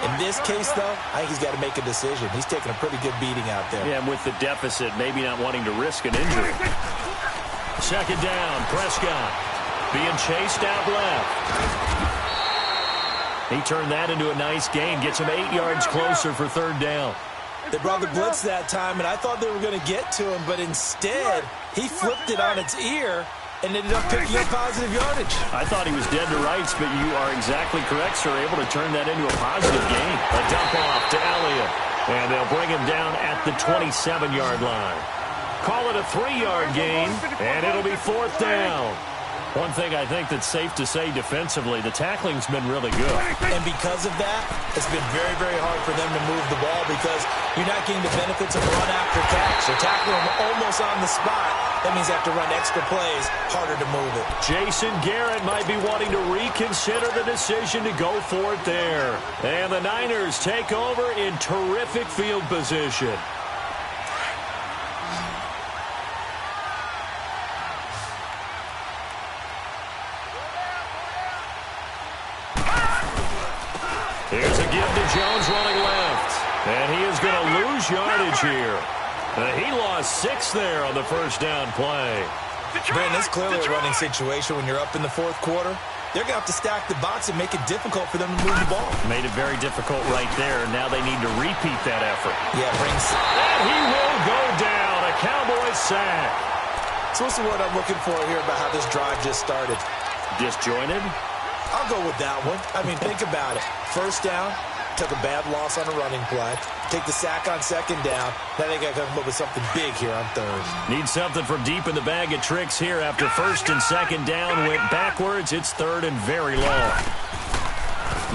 Speaker 2: In this case, though, I think he's got to make a decision. He's taking a pretty good beating out there.
Speaker 1: Yeah, and with the deficit, maybe not wanting to risk an injury. Second down, Prescott being chased out left. He turned that into a nice gain, gets him 8 yards closer for third down.
Speaker 2: They brought the blitz that time, and I thought they were going to get to him, but instead, he flipped it on its ear and ended up picking up positive yardage.
Speaker 1: I thought he was dead to rights, but you are exactly correct, sir. Able to turn that into a positive gain. A dump off to Elliott, and they'll bring him down at the 27-yard line. Call it a 3-yard gain, and it'll be fourth down. One thing I think that's safe to say defensively, the tackling's been really good.
Speaker 2: And because of that, it's been very, very hard for them to move the ball because you're not getting the benefits of run after catch. They're tackling them almost on the spot. That means they have to run extra plays, harder to move it.
Speaker 1: Jason Garrett might be wanting to reconsider the decision to go for it there. And the Niners take over in terrific field position. Here's a give to Jones running left. And he is going to lose yardage here. He lost 6 there on the first down play.
Speaker 2: Brandon, it's clearly a running situation when you're up in the fourth quarter. They're going to have to stack the box and make it difficult for them to move the ball.
Speaker 1: Made it very difficult right there. Now they need to repeat that effort.
Speaker 2: Yeah,
Speaker 1: And he will go down. A Cowboys sack.
Speaker 2: So what's the word I'm looking for here about how this drive just started?
Speaker 1: Disjointed?
Speaker 2: I'll go with that one. I mean, think about it. First down, took a bad loss on a running play. Take the sack on second down. Now they got to come up with something big here on third.
Speaker 1: Need something from deep in the bag of tricks here after first and second down went backwards. It's third and very long.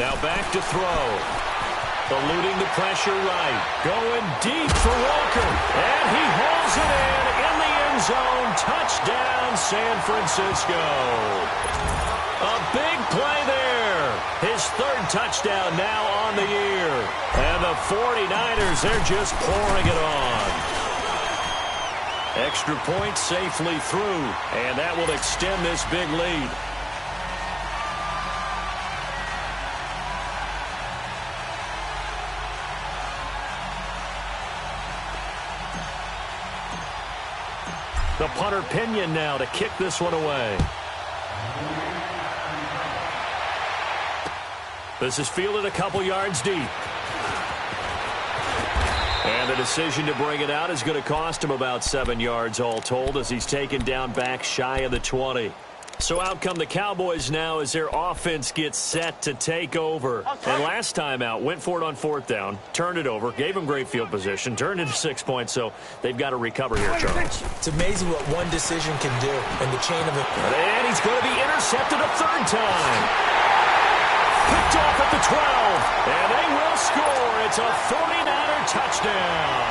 Speaker 1: Now back to throw. Eluding the pressure right. Going deep for Walker. And he hauls it in the end zone. Touchdown, San Francisco. A big play there. His third touchdown now on the year. And the 49ers, they're just pouring it on. Extra point safely through. And that will extend this big lead. The punter Pinion now to kick this one away. This is fielded a couple yards deep. And the decision to bring it out is going to cost him about 7 yards all told as he's taken down back shy of the 20. So out come the Cowboys now as their offense gets set to take over. And last time out, went for it on fourth down, turned it over, gave them great field position, turned into 6 points, so they've got to recover here, Charles.
Speaker 2: It's amazing what one decision can do in the chain of it.
Speaker 1: And he's going to be intercepted a third time. Picked off at the 12, and they will score. It's a 49er touchdown.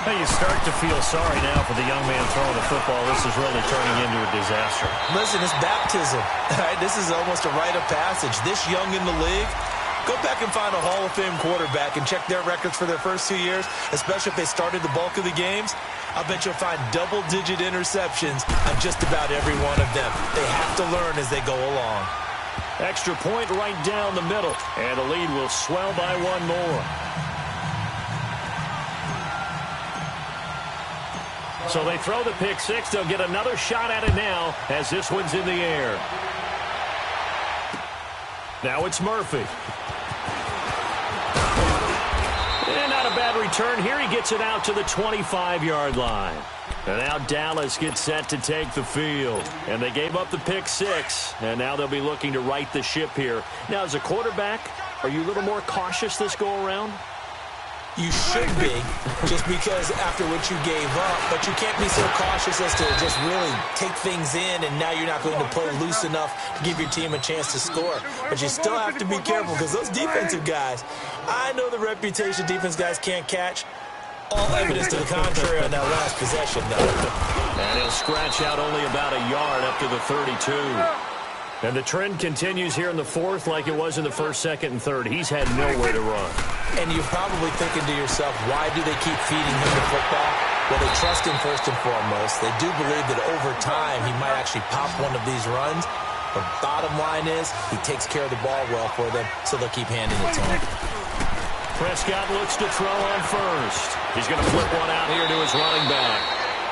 Speaker 1: You start to feel sorry now for the young man throwing the football. This is really turning into a disaster.
Speaker 2: Listen, it's baptism. All right, this is almost a rite of passage. This young in the league, go back and find a Hall of Fame quarterback and check their records for their first 2 years, especially if they started the bulk of the games. I bet you'll find double-digit interceptions on just about every one of them. They have to learn as they go along.
Speaker 1: Extra point right down the middle, and the lead will swell by one more. So they throw the pick six. They'll get another shot at it now as this one's in the air. Now it's Murphy. And not a bad return here. He gets it out to the 25-yard line. And now Dallas gets set to take the field. And they gave up the pick six. And now they'll be looking to right the ship here. Now, as a quarterback, are you a little more cautious this go-around?
Speaker 2: You should be, just because after what you gave up, but you can't be so cautious as to just really take things in, and now you're not going to play loose enough to give your team a chance to score. But you still have to be careful, because those defensive guys, I know the reputation defense guys can't catch. All evidence to the contrary on that last possession, though.
Speaker 1: And he'll scratch out only about a yard up to the 32. And the trend continues here in the fourth like it was in the first, second, and third. He's had nowhere to run.
Speaker 2: And you're probably thinking to yourself, why do they keep feeding him the football? Well, they trust him first and foremost. They do believe that over time he might actually pop one of these runs. The bottom line is he takes care of the ball well for them, so they'll keep handing it to him.
Speaker 1: Prescott looks to throw on first. He's going to flip one out here to his running back.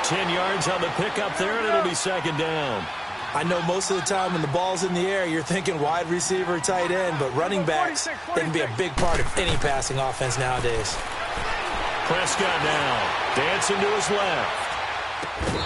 Speaker 1: 10 yards on the pickup there, and it'll be second down.
Speaker 2: I know most of the time when the ball's in the air, you're thinking wide receiver, tight end, but running backs, they can be a big part of any passing offense nowadays.
Speaker 1: Prescott now, dancing to his left.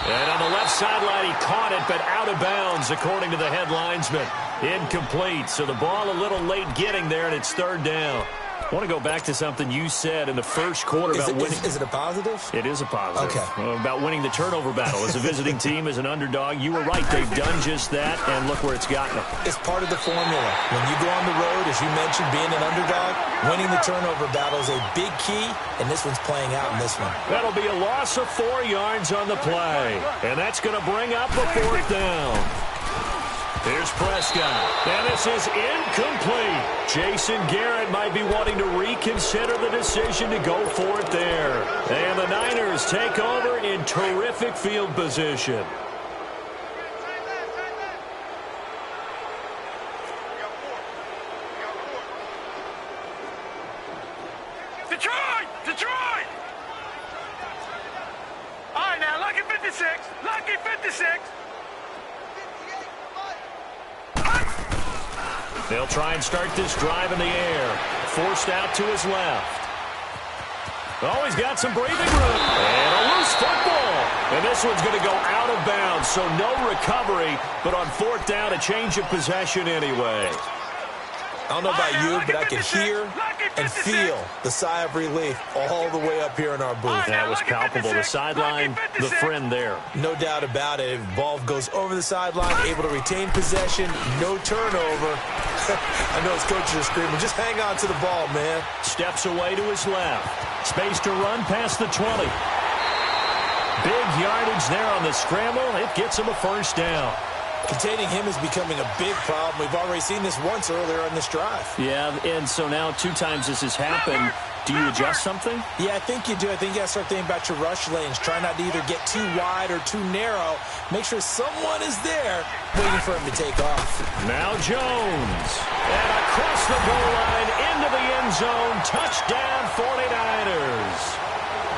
Speaker 1: And on the left sideline, he caught it, but out of bounds, according to the head linesman. Incomplete, so the ball a little late getting there, and it's third down. I want to go back to something you said in the first quarter about winning.
Speaker 2: Is it a positive?
Speaker 1: It is a positive.
Speaker 2: Okay.
Speaker 1: About winning the turnover battle. As a visiting team, as an underdog, you were right. They've done just that, and look where it's gotten them.
Speaker 2: It's part of the formula. When you go on the road, as you mentioned, being an underdog, winning the turnover battle is a big key, and this one's playing out in this one.
Speaker 1: That'll be a loss of 4 yards on the play, and that's going to bring up a fourth down. Here's Prescott, and this is incomplete. Jason Garrett might be wanting to reconsider the decision to go for it there. And the Niners take over in terrific field position.
Speaker 3: Detroit! Detroit! All right, now, lucky 56. Lucky 56.
Speaker 1: They'll try and start this drive in the air. Forced out to his left. Oh, he's got some breathing room. And a loose football. And this one's going to go out of bounds, so no recovery. But on fourth down, a change of possession anyway.
Speaker 2: I don't know about you, but I can hear and feel the sigh of relief all the way up here in our booth.
Speaker 1: That was palpable. The sideline, the friend there.
Speaker 2: No doubt about it. Ball goes over the sideline, able to retain possession, no turnover. I know his coaches are screaming, just hang on to the ball, man.
Speaker 1: Steps away to his left. Space to run past the 20. Big yardage there on the scramble. It gets him a first down.
Speaker 2: Containing him is becoming a big problem. We've already seen this once earlier in this drive.
Speaker 1: Yeah, and so now 2 times this has happened. Do you adjust something?
Speaker 2: Yeah, I think you do. I think you got to start thinking about your rush lanes. Try not to either get too wide or too narrow. Make sure someone is there waiting for him to take off.
Speaker 1: Now Jones. And across the goal line into the end zone. Touchdown 49ers.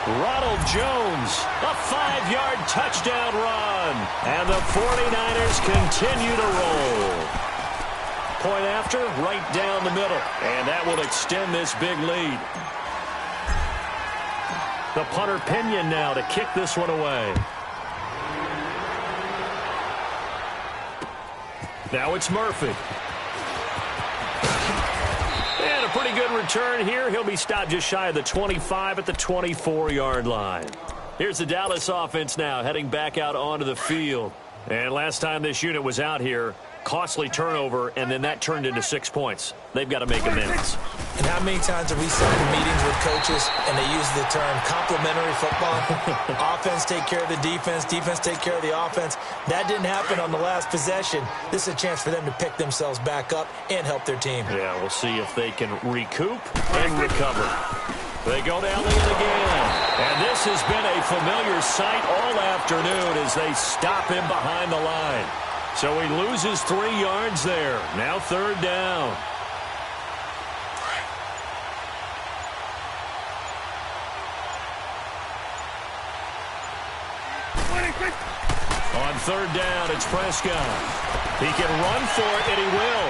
Speaker 1: Ronald Jones, a 5-yard touchdown run. And the 49ers continue to roll. Point after, right down the middle. And that will extend this big lead. The punter Pinion now to kick this one away. Now it's Murphy. And a pretty good return here. He'll be stopped just shy of the 25 at the 24-yard line. Here's the Dallas offense now heading back out onto the field. And last time this unit was out here, costly turnover, and then that turned into 6 points. They've got to make amends.
Speaker 2: And how many times have we sat in meetings with coaches and they use the term complementary football? Offense take care of the defense, defense take care of the offense. That didn't happen on the last possession. This is a chance for them to pick themselves back up and help their team.
Speaker 1: Yeah, we'll see if they can recoup and recover. They go to Elliott again. And this has been a familiar sight all afternoon as they stop him behind the line. So he loses 3 yards there. Now third down. On third down, it's Prescott. He can run for it, and he will.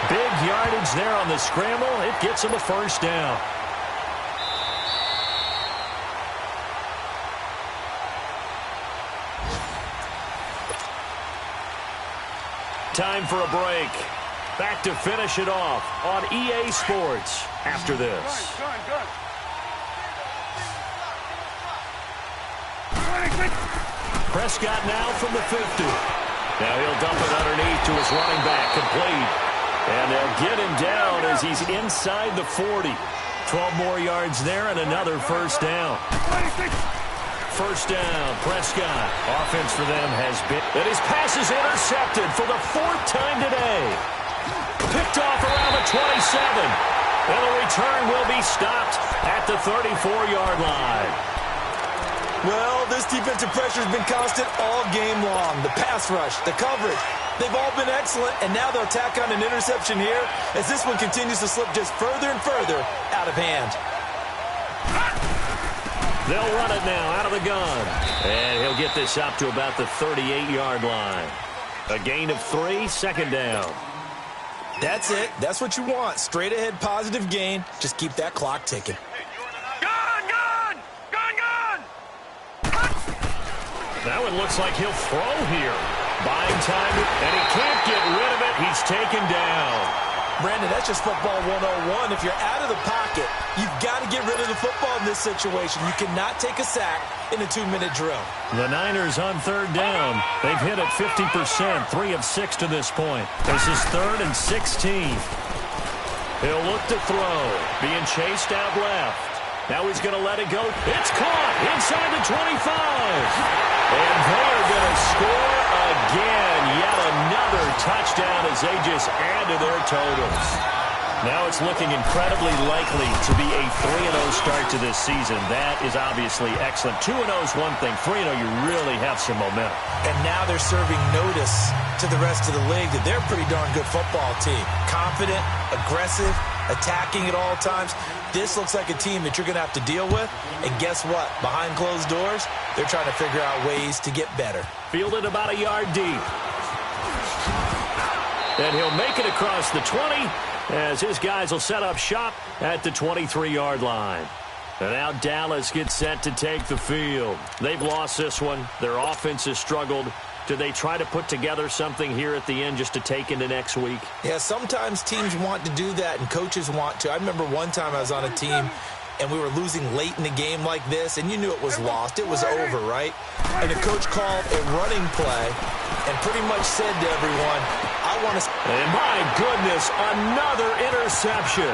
Speaker 1: Big yardage there on the scramble. It gets him a first down. Time for a break. Back to finish it off on EA Sports after this. Prescott now from the 50. Now he'll dump it underneath to his running back, complete. And they'll get him down as he's inside the 40. 12 more yards there and another first down. First down, Prescott. Offense for them has been. And his pass is intercepted for the 4th time today. Picked off around the 27. And the return will be stopped at the 34-yard line.
Speaker 2: Well, this defensive pressure has been constant all game long. The pass rush, the coverage, they've all been excellent, and now they'll tack on an interception here as this one continues to slip just further and further out of hand.
Speaker 1: They'll run it now out of the gun. And he'll get this up to about the 38-yard line. A gain of 3, second down.
Speaker 2: That's it. That's what you want. Straight ahead positive gain. Just keep that clock ticking.
Speaker 1: Now it looks like he'll throw here. Buying time, and he can't get rid of it. He's taken down.
Speaker 2: Brandon, that's just football 101. If you're out of the pocket, you've got to get rid of the football in this situation. You cannot take a sack in a 2-minute drill.
Speaker 1: The Niners on third down. They've hit it 50%, 3 of 6 to this point. This is 3rd and 16. He'll look to throw. Being chased out left. Now he's going to let it go. It's caught inside the 25. And they're going to score again. Yet another touchdown as they just add to their totals. Now it's looking incredibly likely to be a 3-0 start to this season. That is obviously excellent. 2-0 is one thing. 3-0, you really have some momentum.
Speaker 2: And now they're serving notice to the rest of the league that they're a pretty darn good football team. Confident, aggressive, attacking at all times. This looks like a team that you're going to have to deal with. And guess what? Behind closed doors, they're trying to figure out ways to get better.
Speaker 1: Fielded about a yard deep. And he'll make it across the 20 as his guys will set up shop at the 23-yard line. And now Dallas gets set to take the field. They've lost this one. Their offense has struggled. Do they try to put together something here at the end just to take into next week?
Speaker 2: Yeah, sometimes teams want to do that and coaches want to. I remember one time I was on a team and we were losing late in the game like this, and you knew it was lost. It was over, right? And the coach called a running play and pretty much said to everyone, I want to...
Speaker 1: And my goodness, another interception.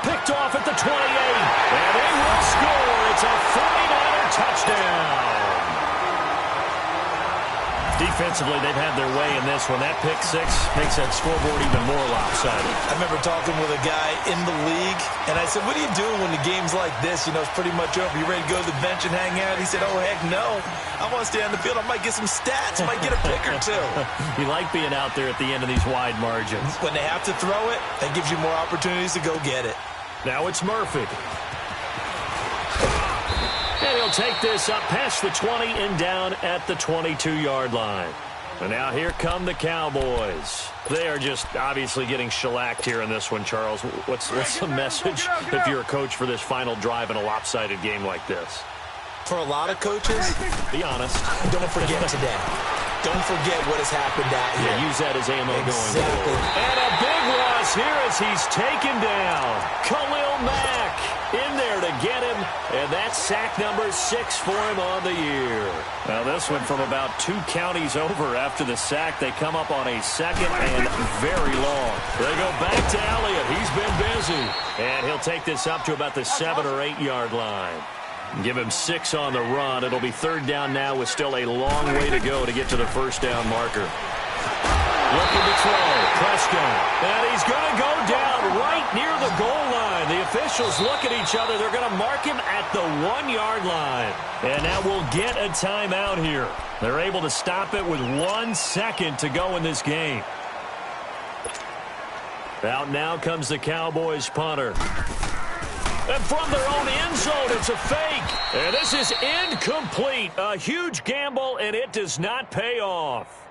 Speaker 1: Picked off at the 28, and they will score. It's a 49er touchdown. Defensively, they've had their way in this one. That pick six makes that scoreboard even more lopsided.
Speaker 2: I remember talking with a guy in the league, and I said, what do you do when the game's like this? You know, it's pretty much over. You ready to go to the bench and hang out? He said, oh, heck no. I want to stay on the field. I might get some stats. I might get a pick or two.
Speaker 1: You like being out there at the end of these wide margins.
Speaker 2: When they have to throw it, that gives you more opportunities to go get it.
Speaker 1: Now it's Murphy. And he'll take this up past the 20 and down at the 22-yard line. And now here come the Cowboys. They are just obviously getting shellacked here in this one, Charles. What's the message if you're a coach for this final drive in a lopsided game like this?
Speaker 2: For a lot of coaches,
Speaker 1: be honest,
Speaker 2: don't forget today. Don't forget what has happened out here.
Speaker 1: Yeah, use that as ammo
Speaker 2: exactly.
Speaker 1: Going forward. And a big loss here as he's taken down. Khalil Mack in there to get him, and that's sack number 6 for him on the year. Now this one from about 2 counties over after the sack. They come up on a second and very long. They go back to Elliott. He's been busy. And he'll take this up to about the 7 or 8 yard line. Give him 6 on the run. It'll be 3rd down now with still a long way to go to get to the 1st down marker. Looking to throw. Prescott. And he's going to go down right near the goal line. The officials look at each other. They're going to mark him at the 1 yard line. And now we'll get a timeout here. They're able to stop it with 1 second to go in this game. Out now comes the Cowboys punter. And from their own end zone, it's a fake. And this is incomplete. A huge gamble, and it does not pay off.